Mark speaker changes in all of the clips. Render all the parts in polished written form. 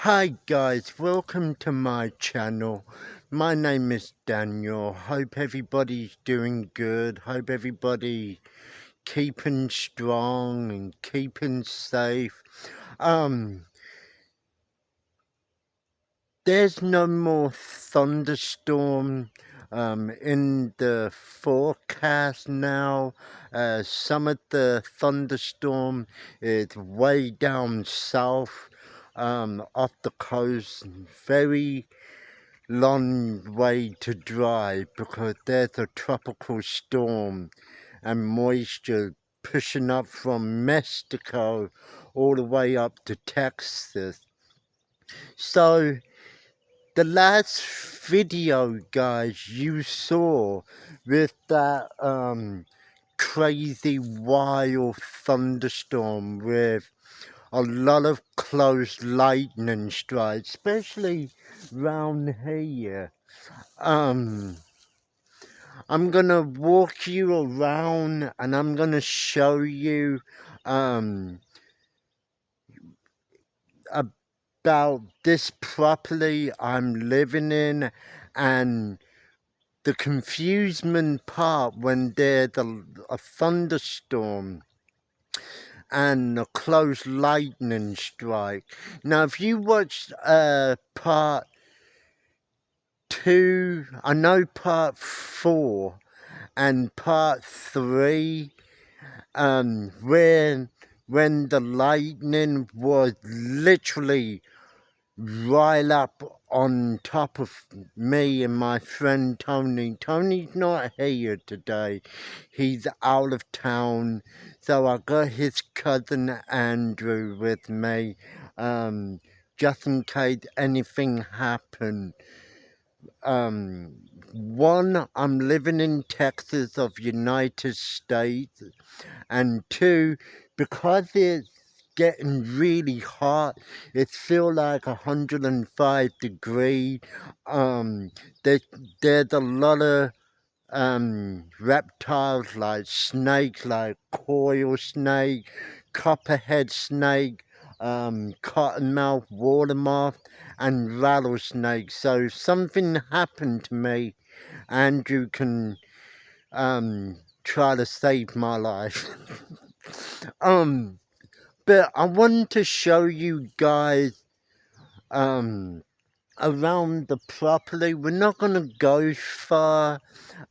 Speaker 1: Hi guys, welcome to my channel. My name is Daniel. Hope everybody's doing good. Hope everybody keeping strong and keeping safe. There's no more thunderstorm in the forecast now. Some of the thunderstorm is way down south off the coast. Very long way to drive because there's a tropical storm and moisture pushing up from Mexico all the way up to Texas. So the last video, guys, you saw with that crazy wild thunderstorm with a lot of close lightning strikes, especially round here. I'm gonna walk you around and I'm gonna show you about this property I'm living in and the confusement part when there's a thunderstorm and a close lightning strike. Now, if you watched part 2, I know part 4 and part 3, when the lightning was literally right up on top of me and my friend Tony. Tony's not here today. He's out of town. So I got his cousin Andrew with me, just in case anything happened. One, I'm living in Texas of United States, and two, because it's getting really hot, it feels like 105 degrees. There's a lot of reptiles like snakes, like coil snake, copperhead snake, cottonmouth water moth, and rattlesnake. So if something happened to me, Andrew can try to save my life. But I wanted to show you guys around the property. We're not gonna go far.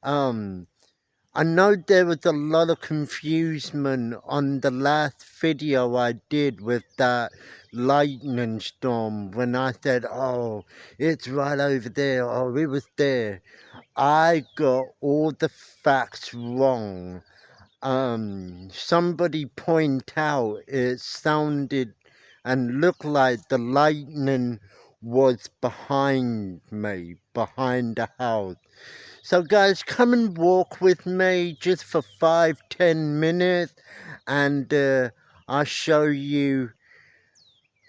Speaker 1: I know there was a lot of confusion on the last video I did with that lightning storm when I said, oh, it's right over there, oh, it was there. I got all the facts wrong. Somebody point out it sounded and looked like the lightning was behind me, behind the house. So guys, come and walk with me just for 5-10 minutes and I'll show you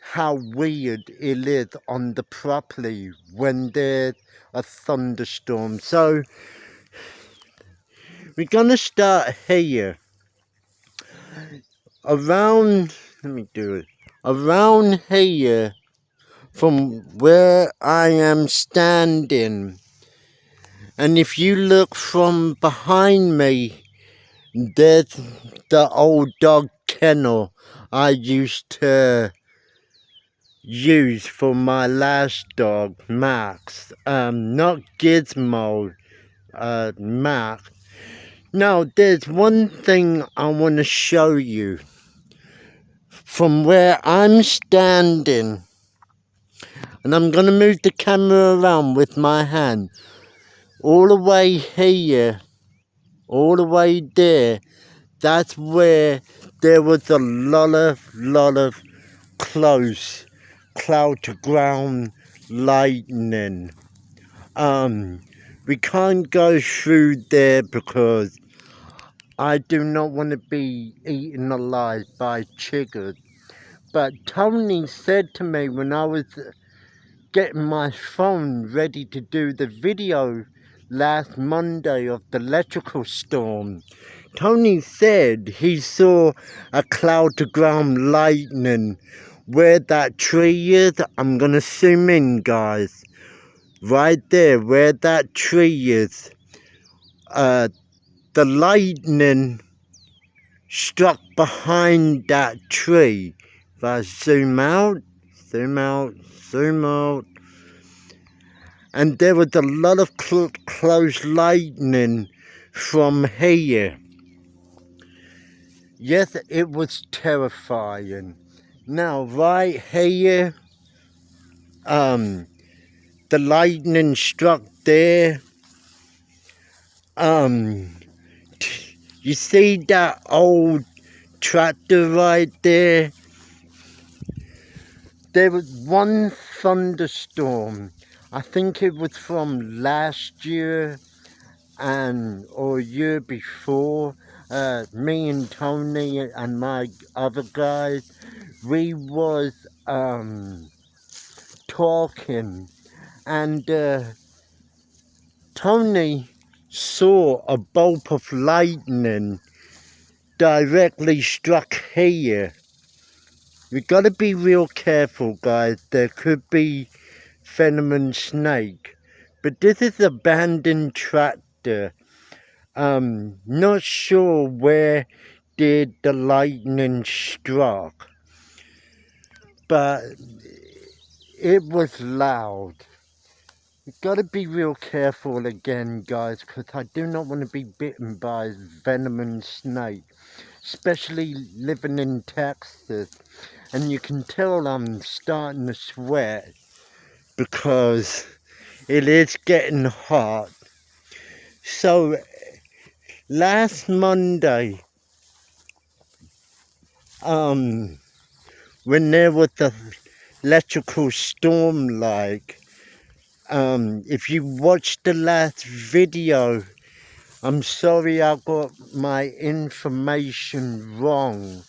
Speaker 1: how weird it is on the property when there's a thunderstorm. So we're gonna start here. Around here from where I am standing. And if you look from behind me, there's the old dog kennel I used to use for my last dog, Max. Not Gizmo, Max. Now, there's one thing I want to show you. From where I'm standing, and I'm going to move the camera around with my hand, all the way here, all the way there, that's where there was a lot of close cloud to ground lightning. We can't go through there because I do not want to be eaten alive by chiggers. But Tony said to me when I was getting my phone ready to do the video last Monday of the electrical storm, Tony said he saw a cloud to ground lightning where that tree is, I'm gonna zoom in, guys. Right there, where that tree is, the lightning struck behind that tree. If I zoom out, zoom out, zoom out, and there was a lot of close lightning from here. Yes, it was terrifying. Now, right here, the lightning struck there. You see that old tractor right there? There was one thunderstorm. I think it was from last year or year before. Me and Tony and my other guys, we was talking, and Tony saw a bolt of lightning directly struck here. We gotta be real careful, guys. There could be venomous snake, but this is abandoned tractor. Not sure where did the lightning struck, but it was loud. You gotta be real careful again, guys, because I do not want to be bitten by a venomous snake, especially living in Texas. And you can tell I'm starting to sweat because it is getting hot. So last Monday, when there was the electrical storm, if you watched the last video, I'm sorry I got my information wrong.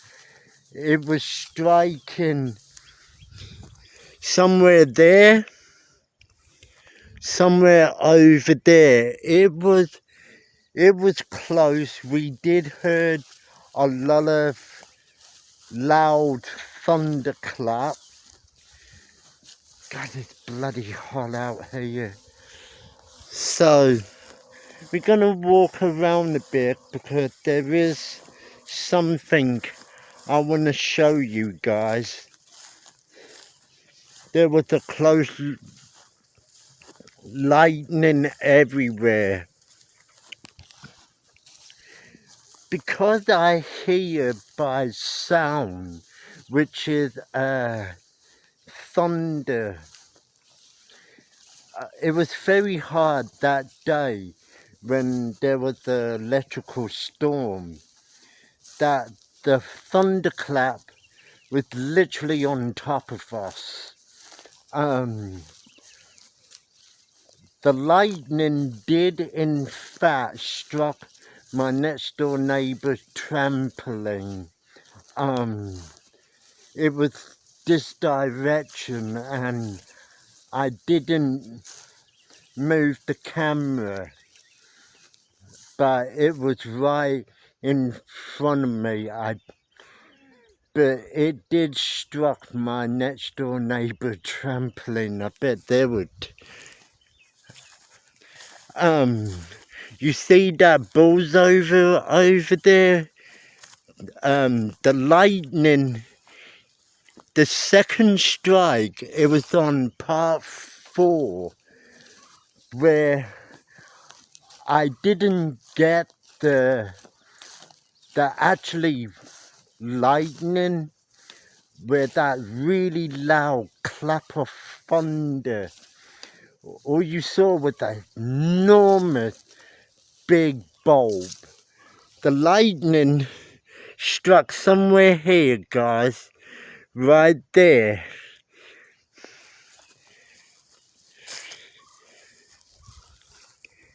Speaker 1: It was striking somewhere there, somewhere over there. It was close. We did heard a lot of loud thunderclap. God, it's bloody hot out here. So we're gonna walk around a bit because there is something I want to show you guys. There was a close lightning everywhere. Because I hear by sound, which is thunder, it was very hard that day when there was the electrical storm, that the thunderclap was literally on top of us. The lightning did in fact struck my next door neighbor's trampoline. It was this direction and I didn't move the camera, but it was right in front of me. But it did struck my next door neighbor trampoline. I bet they would. You see that bull's over there? The lightning, the second strike, it was on part 4, where I didn't get the actually lightning, where that really loud clap of thunder. All you saw was that enormous big bulb. The lightning struck somewhere here, guys, right there.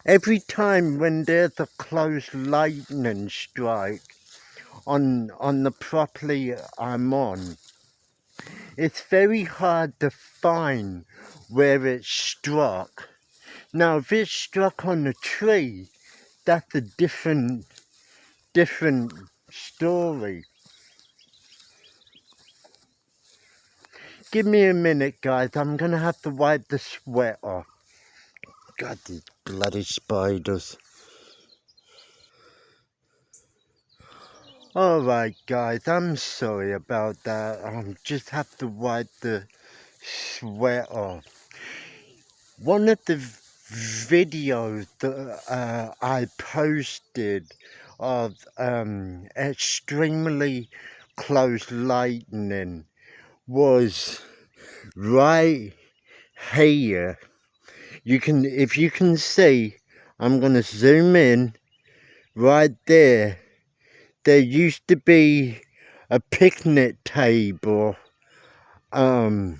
Speaker 1: Every time when there's a close lightning strike on the property I'm on, it's very hard to find where it struck. Now, if it struck on a tree, that's a different story. Give me a minute, guys. I'm gonna have to wipe the sweat off. God, these bloody spiders. Alright, guys, I'm sorry about that. Just have to wipe the sweat off. One of the videos that I posted of extremely close lightning was right here. If you can see, I'm gonna zoom in right there. There used to be a picnic table. You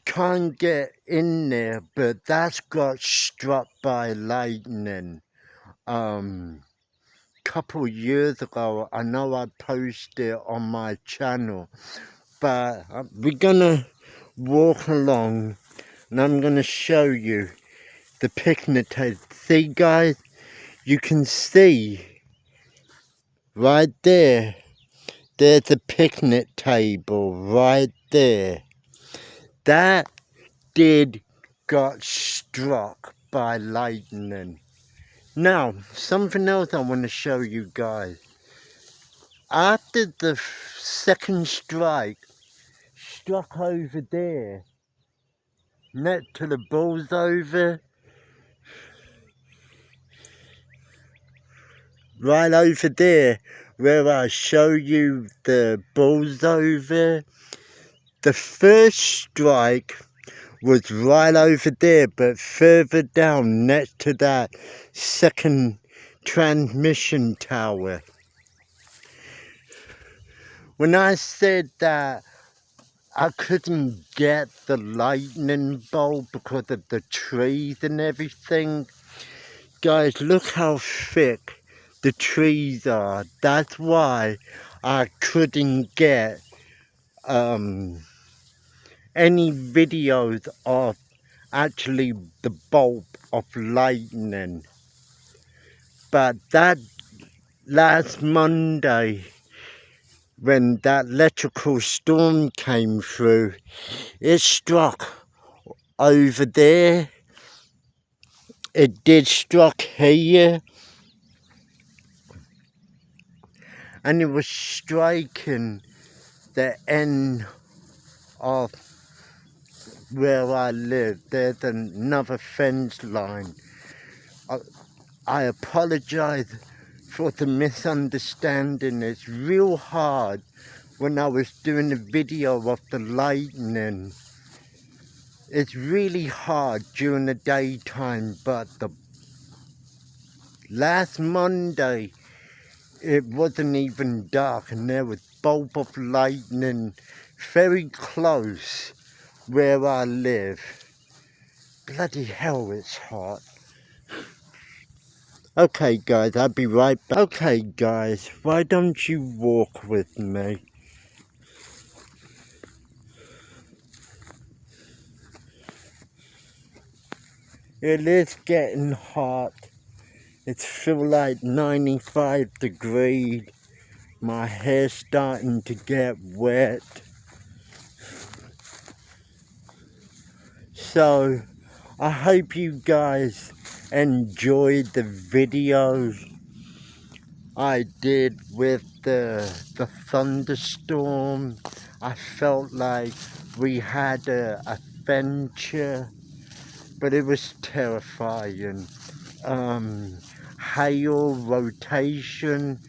Speaker 1: can't get in there, but that's got struck by lightning. Couple years ago, I know I posted on my channel, but we're gonna walk along and I'm gonna show you the picnic table. See, guys, you can see right there, there's a picnic table right there. That got struck by lightning. Now, something else I want to show you guys. After the second strike struck over there, next to the bulldozer, right over there, where I show you the bulldozer, the first strike was right over there, but further down next to that second transmission tower. When I said that I couldn't get the lightning bolt because of the trees and everything, guys, look how thick the trees are. That's why I couldn't get any videos of actually the bolt of lightning. But that last Monday, when that electrical storm came through, it struck over there. It did struck here. And it was striking the end of where I live. There's another fence line. I apologize for the misunderstanding. It's real hard when I was doing the video of the lightning. It's really hard during the daytime, but the last Monday it wasn't even dark and there was bolt of lightning very close where I live. Bloody hell, it's hot. Okay guys, I'll be right back. Okay guys, why don't you walk with me? It is getting hot. It's feel like 95 degrees. My hair's starting to get wet. So, I hope you guys enjoyed the videos I did with the thunderstorm. I felt like we had an adventure, but it was terrifying. Hail rotation.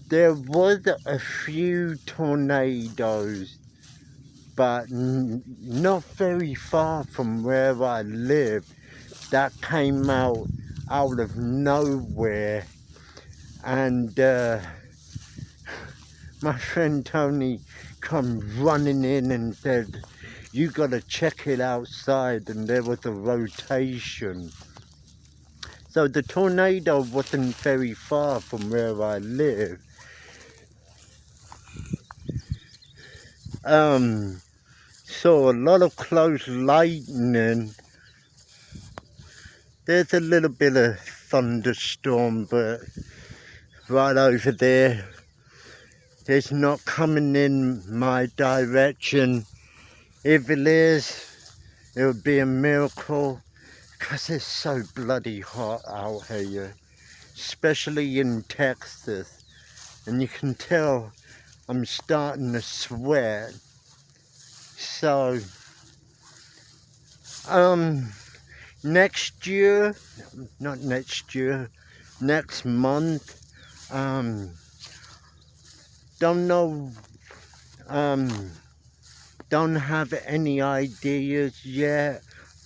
Speaker 1: There was a few tornadoes, but not very far from where I live. That came out of nowhere, and my friend Tony come running in and said, "You gotta check it outside," and there was a rotation. So the tornado wasn't very far from where I live. Saw a lot of close lightning. There's a little bit of thunderstorm, but right over there. it's not coming in my direction. If it is, it would be a miracle, because it's so bloody hot out here, especially in Texas. And you can tell I'm starting to sweat. So, next year, not next year, next month, don't know, don't have any ideas yet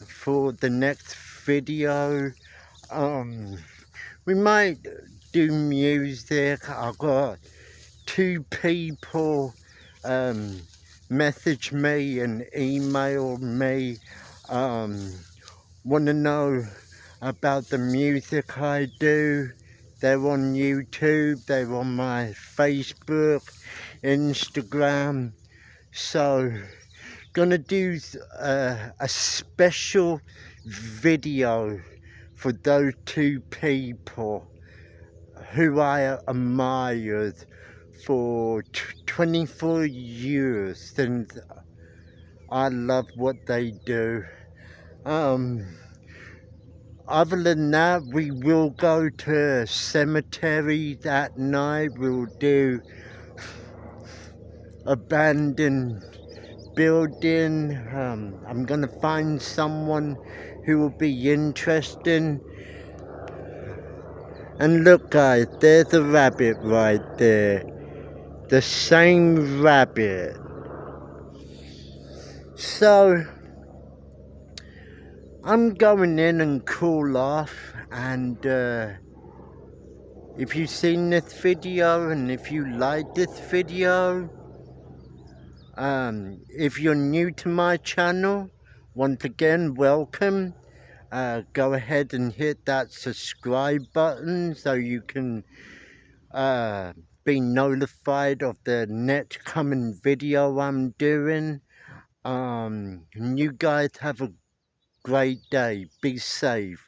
Speaker 1: for the next video. We might do music. I've got 2 people message me and email me, want to know about the music I do. They're on YouTube, they're on my Facebook, Instagram. So, gonna do a special video for those 2 people who I admired for 24 years, and I love what they do. Other than that, we will go to a cemetery that night. We'll do abandoned building. I'm gonna find someone who will be interested. And look guys, there's a rabbit right there. The same rabbit. So, I'm going in and cool off, and if you've seen this video and if you like this video, if you're new to my channel, once again, welcome. Go ahead and hit that subscribe button so you can be notified of the next coming video I'm doing. You guys have a great day. Be safe.